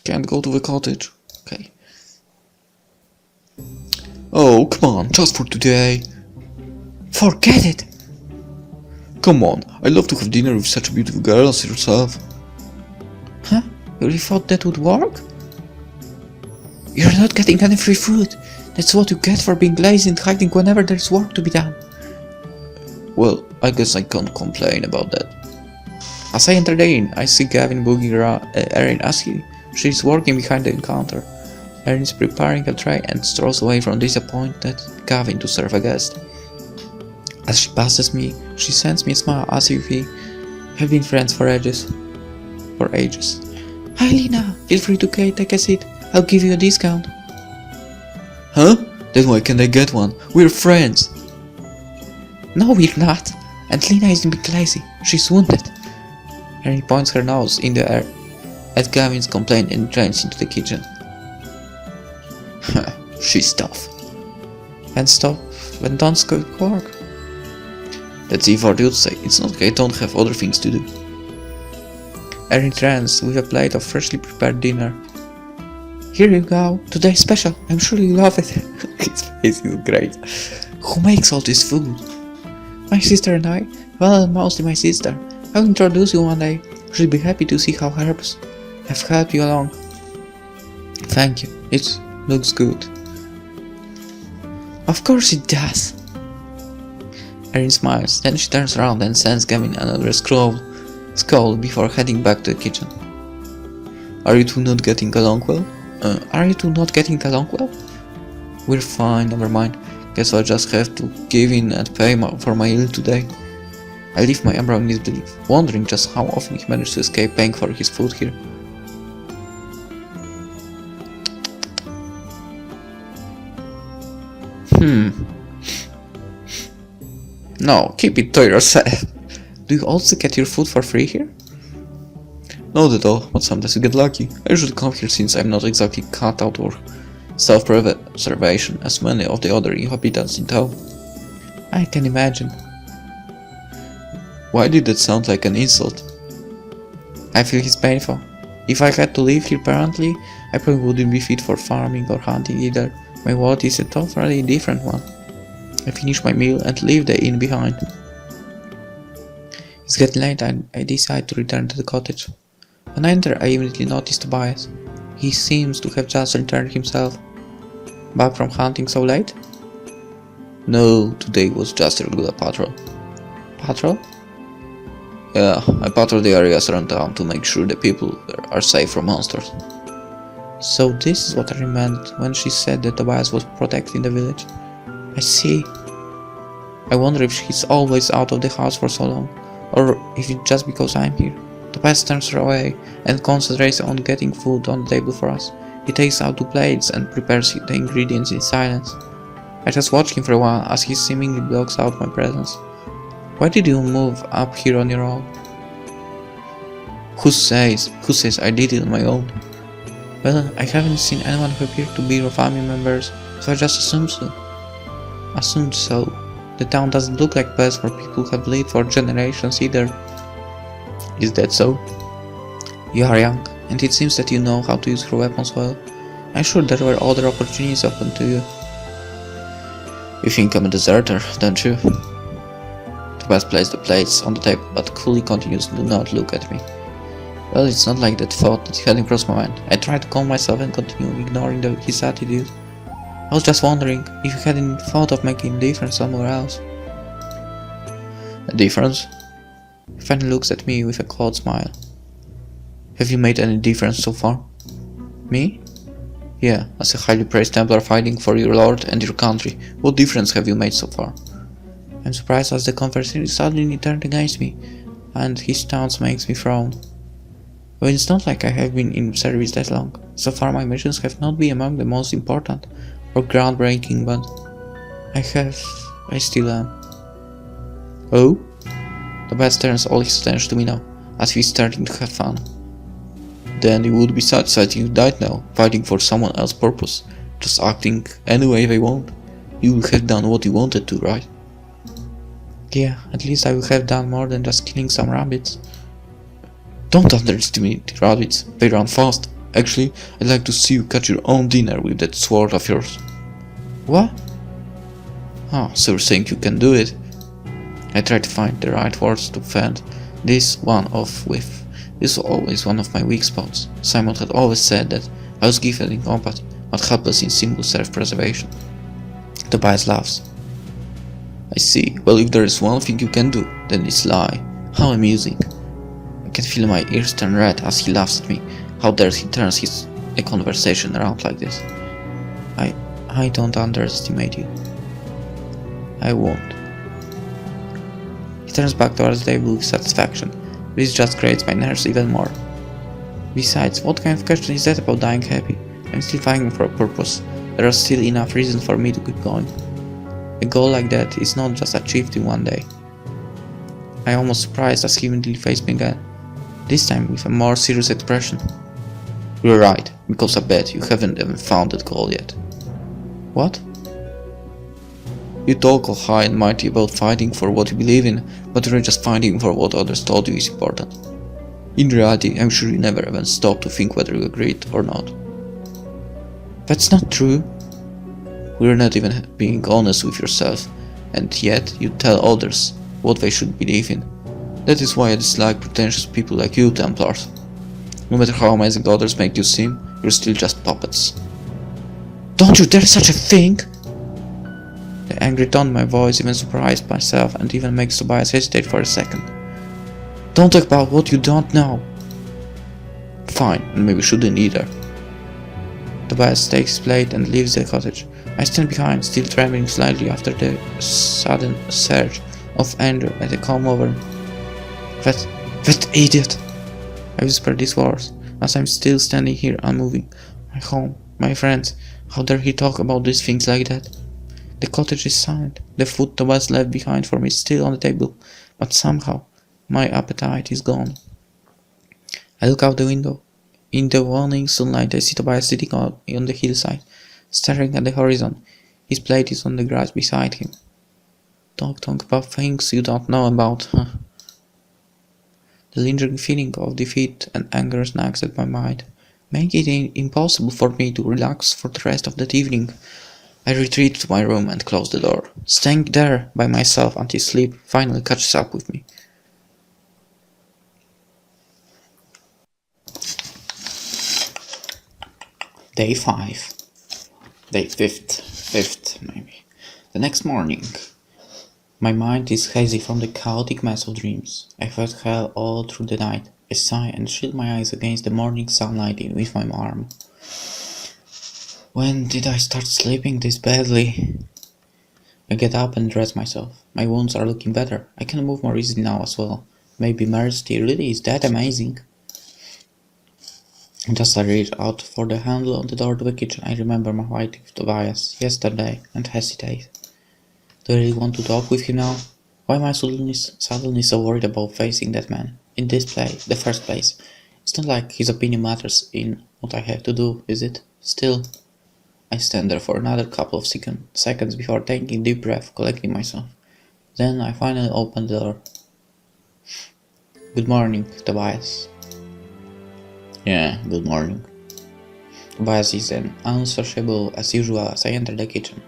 Can't go to the cottage. Okay. Oh, come on, just for today. Forget it! Come on, I'd love to have dinner with such a beautiful girl as yourself. Huh? You really thought that would work? You're not getting any free food. That's what you get for being lazy and hiding whenever there's work to be done. Well, I guess I can't complain about that. As I enter the inn, I see Gavin booging around Erin as she's working behind the counter. Erin is preparing a tray and strolls away from disappointed Gavin to serve a guest. As she passes me, she sends me a smile as if we have been friends for ages. Hi Lena, feel free to take a seat. I'll give you a discount. Huh? Then why can't I get one? We're friends. No, we're not. And Lena isn't being lazy. She's wounded. Erin points her nose in the air at Gavin's complaint and joins into the kitchen. She's tough. And stop when Don's good work. That's if what you'd say. It's not okay, I don't have other things to do. Erin returns with a plate of freshly prepared dinner. Here you go, today's special. I'm sure you love it. His face is great. Who makes all this food? My sister and I. Well, mostly my sister. I'll introduce you one day. She'll be happy to see how herbs have helped you along. Thank you. It looks good. Of course it does. Erin smiles, then she turns around and sends Gavin another scowl before heading back to the kitchen. Are you two not getting along well? We're fine, never mind. Guess I'll just have to give in and pay for my meal today. I leave my eyebrow in disbelief, wondering just how often he managed to escape paying for his food here. No, keep it to yourself. Do you also get your food for free here? Not at all, but sometimes you get lucky. I usually come here since I'm not exactly cut out for self-preservation as many of the other inhabitants in town. I can imagine. Why did that sound like an insult? I feel it's painful. If I had to live here permanently, I probably wouldn't be fit for farming or hunting either. My world is a totally different one. I finish my meal and leave the inn behind. It's getting late and I decide to return to the cottage. When I enter, I immediately notice Tobias. He seems to have just returned himself. Back from hunting so late? No, today was just a regular patrol. Patrol? Yeah, I patrol the areas around town to make sure the people are safe from monsters. So this is what I meant when she said that Tobias was protecting the village. I see. I wonder if he's always out of the house for so long, or if it's just because I'm here. Tobias turns away and concentrates on getting food on the table for us. He takes out 2 plates and prepares the ingredients in silence. I just watch him for a while as he seemingly blocks out my presence. Why did you move up here on your own? Who says I did it on my own? Well, I haven't seen anyone who appeared to be your family members, so I just assumed so. The town doesn't look like a place where people have lived for generations either. Is that so? You are young, and it seems that you know how to use your weapons well. I'm sure there were other opportunities open to you. You think I'm a deserter, don't you? Tobias places the plates on the table, but coolly continues to not look at me. Well, it's not like that thought that hadn't crossed my mind. I try to calm myself and continue ignoring his attitude. I was just wondering if you hadn't thought of making a difference somewhere else. A difference? He finally looks at me with a cold smile. Have you made any difference so far? Me? Yeah, as a highly praised Templar fighting for your lord and your country, what difference have you made so far? I'm surprised as the conversation suddenly turned against me, and his stance makes me frown. Well, it's not like I have been in service that long. So far my missions have not been among the most important or groundbreaking, but I still am. Oh? Tobias turns all his attention to me now, as he's starting to have fun. Then you would be satisfied you died now, fighting for someone else's purpose, just acting any way they want. You will have done what you wanted to, right? Yeah, at least I will have done more than just killing some rabbits. Don't underestimate rabbits, they run fast. Actually, I'd like to see you catch your own dinner with that sword of yours. What? Oh, so you think you can do it? I tried to find the right words to fend this one off with. This was always one of my weak spots. Simon had always said that I was gifted in combat, but helpless in simple self-preservation. Tobias laughs. I see. Well, if there is one thing you can do, then it's lie. How amusing. I can feel my ears turn red as he laughs at me. How dare he turns his conversation around like this. I don't underestimate you. I won't. He turns back towards the table with satisfaction. This just grates my nerves even more. Besides, what kind of question is that about dying happy? I'm still fighting for a purpose. There are still enough reasons for me to keep going. A goal like that is not just achieved in one day. I am almost surprised as he immediately faced me again, this time with a more serious expression. You're right, because I bet you haven't even found that goal yet. What? You talk all high and mighty about fighting for what you believe in, but you're just fighting for what others told you is important. In reality, I'm sure you never even stop to think whether you agreed or not. That's not true. You're not even being honest with yourself, and yet you tell others what they should believe in. That is why I dislike pretentious people like you, Templars. No matter how amazing others make you seem, you're still just puppets. Don't you dare such a thing! The angry tone in my voice even surprised myself and even makes Tobias hesitate for a second. Don't talk about what you don't know. Fine, and maybe shouldn't either. Tobias takes his plate and leaves the cottage. I stand behind, still trembling slightly after the sudden surge of anger at the calm over me. That idiot! I whisper these words, as I'm still standing here unmoving. My home, my friends, how dare he talk about these things like that? The cottage is silent. The food Tobias left behind for me is still on the table, but somehow my appetite is gone. I look out the window. In the waning sunlight I see Tobias sitting on the hillside, staring at the horizon. His plate is on the grass beside him. Talk about things you don't know about, huh? The lingering feeling of defeat and anger nags at my mind, making it impossible for me to relax for the rest of that evening. I retreat to my room and close the door, staying there by myself until sleep finally catches up with me. Day 5. Day 5th maybe. The next morning. My mind is hazy from the chaotic mess of dreams. I felt hell all through the night. I sigh and shield my eyes against the morning sunlight with my arm. When did I start sleeping this badly? I get up and dress myself. My wounds are looking better. I can move more easily now as well. Maybe mercy really is that amazing. Just I reach out for the handle on the door to the kitchen. I remember my fight with Tobias yesterday and hesitate. Do I really want to talk with him now? Why am I suddenly so worried about facing that man? In this place, the first place. It's not like his opinion matters in what I have to do, is it? Still, I stand there for another couple of seconds before taking a deep breath, collecting myself. Then I finally open the door. Good morning, Tobias. Yeah, good morning. Tobias is as unsociable as usual as I enter the kitchen.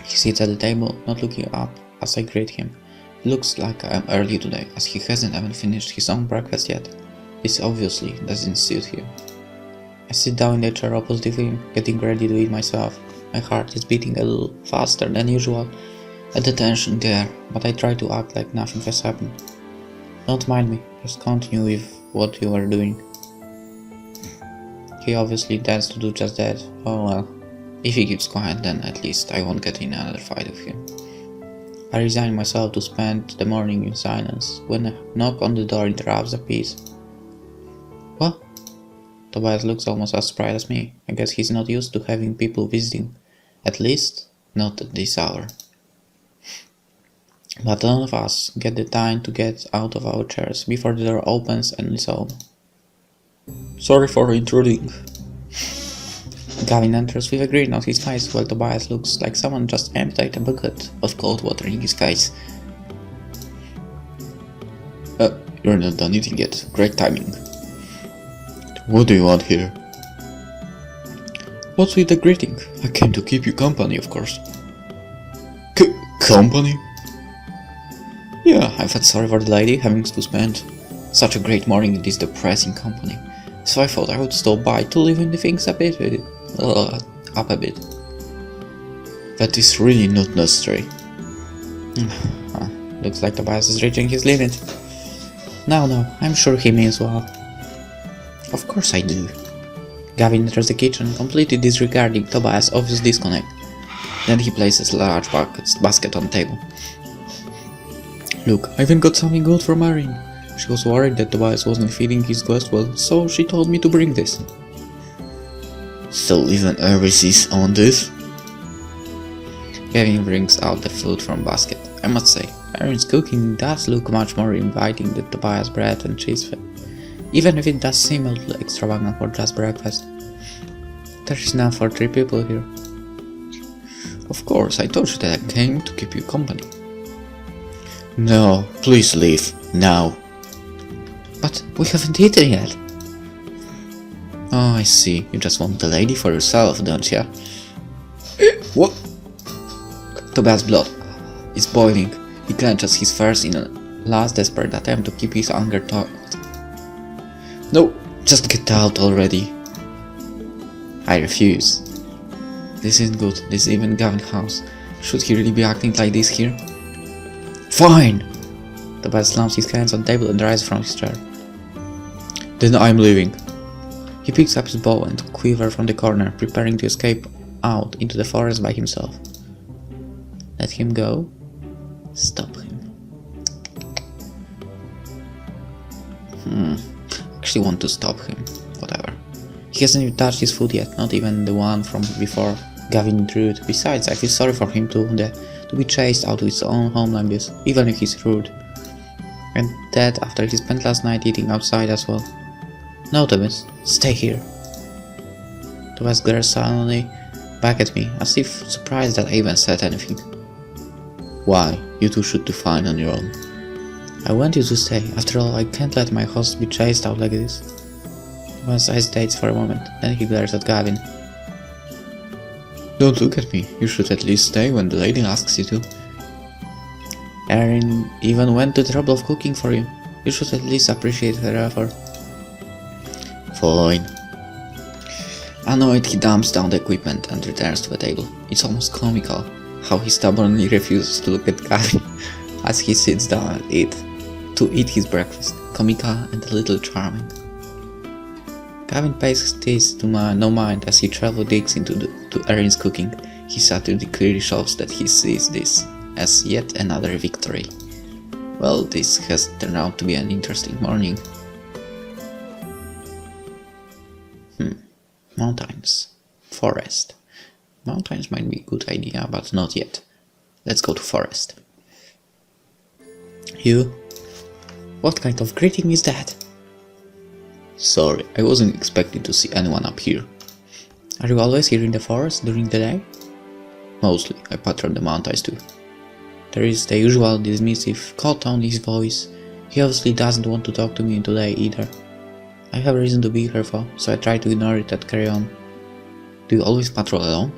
He sits at the table, not looking up as I greet him. He looks like I am early today, as he hasn't even finished his own breakfast yet. This obviously doesn't suit him. I sit down in the chair opposite him, getting ready to eat myself. My heart is beating a little faster than usual at the tension there, but I try to act like nothing has happened. Don't mind me, just continue with what you are doing. He obviously intends to do just that. Oh well. If he keeps quiet, then at least I won't get in another fight with him. I resign myself to spend the morning in silence, when a knock on the door interrupts the peace. What? Tobias looks almost as surprised as me. I guess he's not used to having people visiting. At least, not at this hour. But none of us get the time to get out of our chairs before the door opens and is on. Sorry for intruding. Gavin enters with a grin on his face while Tobias looks like someone just emptied a bucket of cold water in his face. You're not done eating yet. Great timing. What do you want here? What's with the greeting? I came to keep you company, of course. Company? Yeah, I felt sorry for the lady having to spend such a great morning in this depressing company. So I thought I would stop by to liven the things up a bit. That is really not necessary. Looks like Tobias is reaching his limit. No, I'm sure he means well. Of course I do. Gavin enters the kitchen, completely disregarding Tobias' obvious disconnect. Then he places a large basket on the table. Look, I even got something good for Marin. She was worried that Tobias wasn't feeding his guest well, so she told me to bring this. So even Iris is on this? Gavin brings out the food from basket. I must say, Marin's cooking does look much more inviting than Tobias' bread and cheese food. Even if it does seem a little extravagant for just breakfast. There is enough for 3 people here. Of course, I told you that I came to keep you company. No, please leave, now. But we haven't eaten yet. Oh, I see, you just want the lady for yourself, don't you? What? Tobias' blood is boiling. He clenches his fists in a last desperate attempt to keep his anger taut. No, just get out already. I refuse. This isn't good. This is even Gavin's house. Should he really be acting like this here? Fine! Tobias slams his hands on the table and rises from his chair. Then I'm leaving. He picks up his bow and quiver from the corner, preparing to escape out into the forest by himself. Let him go. Stop him. Actually want to stop him. Whatever. He hasn't even touched his food yet, not even the one from before Gavin intruded. Besides, I feel sorry for him to be chased out of his own home like this, even if he's rude. And that after he spent last night eating outside as well. No, Tobias, stay here. Tobias glares silently back at me, as if surprised that I even said anything. Why? You two should do fine on your own. I want you to stay. After all, I can't let my host be chased out like this. Tobias hesitates for a moment, then he glares at Gavin. Don't look at me. You should at least stay when the lady asks you to. Erin even went to the trouble of cooking for you. You should at least appreciate her effort. Fine. Annoyed, he dumps down the equipment and returns to the table. It's almost comical how he stubbornly refuses to look at Gavin as he sits down to eat his breakfast. Comical and a little charming. Gavin pays this to no mind as he travel digs to Erin's cooking. His attitude clearly shows that he sees this as yet another victory. Well, this has turned out to be an interesting morning. Mountains. Forest. Mountains might be a good idea, but not yet. Let's go to forest. You? What kind of greeting is that? Sorry, I wasn't expecting to see anyone up here. Are you always here in the forest during the day? Mostly, I patrol the mountains too. There is the usual dismissive call tone in his voice. He obviously doesn't want to talk to me today either. I have reason to be here for, so I try to ignore it and carry on. Do you always patrol alone?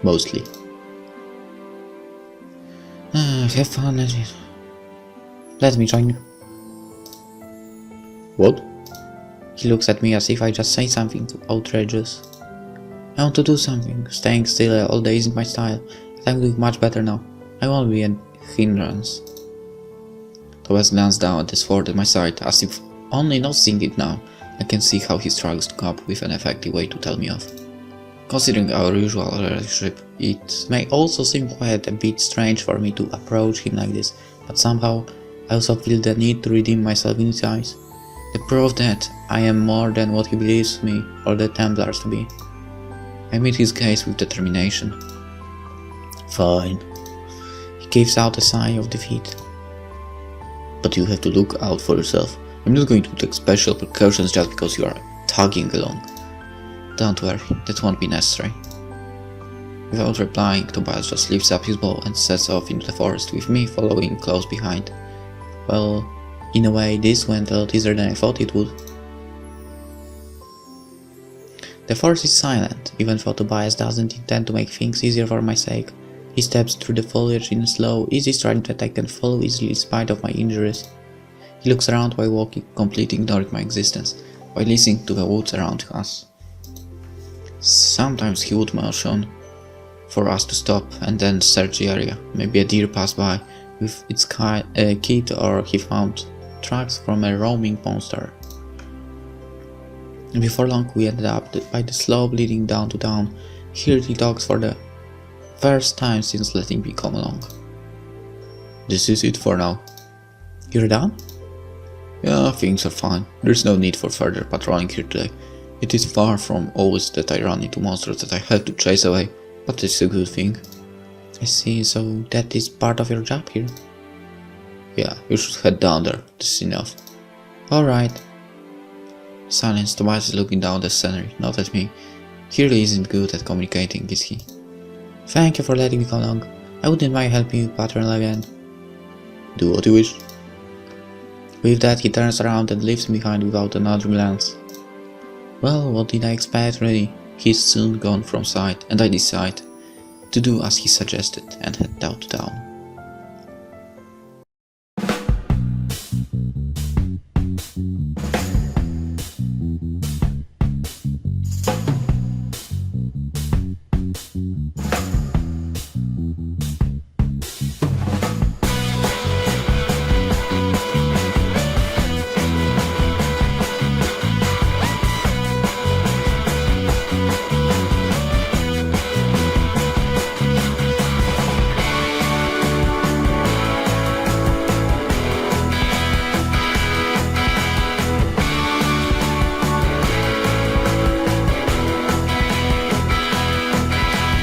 Mostly. Have fun, let me join you. What? He looks at me as if I just say something outrageous. I want to do something. Staying still all day isn't my style. But I'm doing much better now. I won't be a hindrance. Tobias glanced down at the sword at my side, as if only noticing it now, I can see how he struggles to come up with an effective way to tell me off. Considering our usual relationship, it may also seem quite a bit strange for me to approach him like this, but somehow I also feel the need to redeem myself in his eyes. The proof that I am more than what he believes me or the Templars to be. I meet his gaze with determination. Fine. He gives out a sigh of defeat. But you have to look out for yourself. I'm not going to take special precautions just because you are tagging along. Don't worry, that won't be necessary. Without replying, Tobias just lifts up his bow and sets off into the forest, with me following close behind. Well, in a way, this went a lot easier than I thought it would. The force is silent, even though Tobias doesn't intend to make things easier for my sake. He steps through the foliage in a slow, easy stride that I can follow easily in spite of my injuries. He looks around while walking, completely ignoring my existence, while listening to the woods around us. Sometimes he would motion for us to stop and then search the area. Maybe a deer passed by with its kid, or he found tracks from a roaming monster. Before long we ended up by the slope leading down to town. Here he talks for the first time since letting me come along. This is it for now. You're done? Yeah, things are fine. There's no need for further patrolling here today. It is far from always that I run into monsters that I have to chase away, but it's a good thing. I see, so that is part of your job here? Yeah, you should head down there. This is enough. Alright. Silence. Tobias is looking down the scenery, not at me. He really isn't good at communicating, is he? Thank you for letting me come along. I wouldn't mind helping you patrol again. Do what you wish. With that, he turns around and leaves me behind without another glance. Well, what did I expect really? He's soon gone from sight, and I decide to do as he suggested and head down to town.